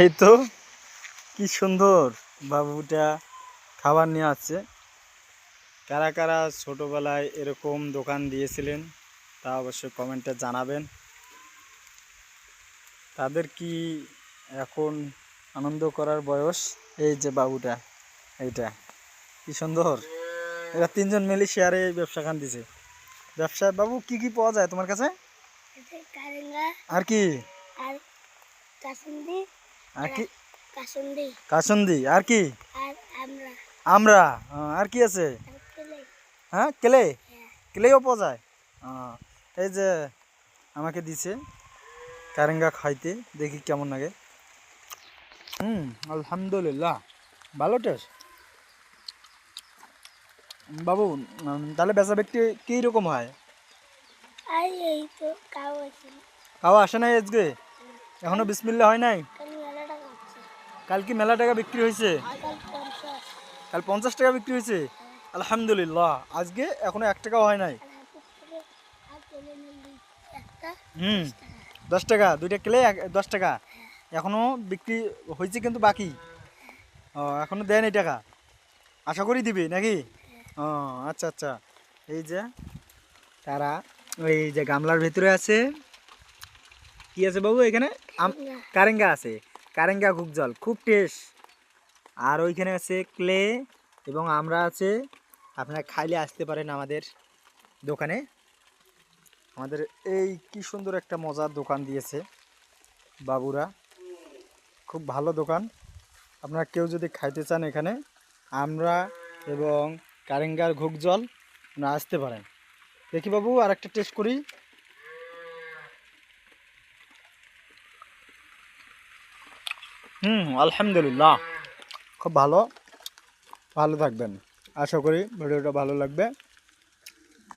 এই তো কি সুন্দর বাবুটা খাবার নিয়ে আসছে। কারা কারা ছোটবেলায় এরকম দোকান দিয়েছিলেন তা অবশ্যই কমেন্টে জানাবেন। তাদের কি এখন আনন্দ করার বয়স? এই যে বাবুটা, এইটা কি সুন্দর। এরা তিনজন মিলে শেয়ারে এই ব্যবসাখান দিছে। ব্যবসায় বাবু কি কি পাওয়া যায় তোমার কাছে? আর কি আর কাসুন্দি আর কি কাসুন্দি কাসুন্দি আর কি আর আমরা আমরা আর কি আছে? হ্যাঁ, কেলে কেলেও পাওয়া যায়। এই যে আমাকে দিছে কারেঙ্গা খাইতে, দেখি কেমন লাগে। আলহামদুলিল্লাহ, ভালো টেস্ট বাবু। তাহলে বেচা বিক্রি কী রকম হয়? আর এই তো কাউ আছে খাওয়া আসে নাই আজকে? এখনো বিসমিল্লা হয় নাই? কাল মেলা টাকা আছে কাল কি মেলা টাকা বিক্রি হয়েছে? কাল 50 টাকা বিক্রি হয়েছে। আলহামদুলিল্লাহ, আজকে এখনো 1 টাকাও হয় নাই। একটা 10 টাকা 2টা কেলে 10 টাকা এখনো বিক্রি হয়েছে, কিন্তু বাকি এখনো দেয়নি টাকা। আশা করি দিবে নাকি? ও আচ্ছা আচ্ছা। এই যে তারা ওই যে গামলার ভিতরে আছে, কি আছে বাবু এখানে? কারেঙ্গা আছে, কারেঙ্গা ঘুক জল, খুব টেস্ট। আর ওইখানে আছে ক্লে এবং আমরা আছে। আপনারা খাইলে আসতে পারেন আমাদের দোকানে। আমাদের এই কি সুন্দর একটা মজার দোকান দিয়েছে বাবুরা, খুব ভালো দোকান। আপনারা কেউ যদি খাইতে চান এখানে আমরা এবং কারেঙ্গার ঘুক জল, আপনারা আসতে পারেন। দেখি বাবু আর একটা টেস্ট করি। আলহামদুলিল্লাহ, খুব ভালো। ভালো থাকবেন, আশা করি ভিডিওটা ভালো লাগবে।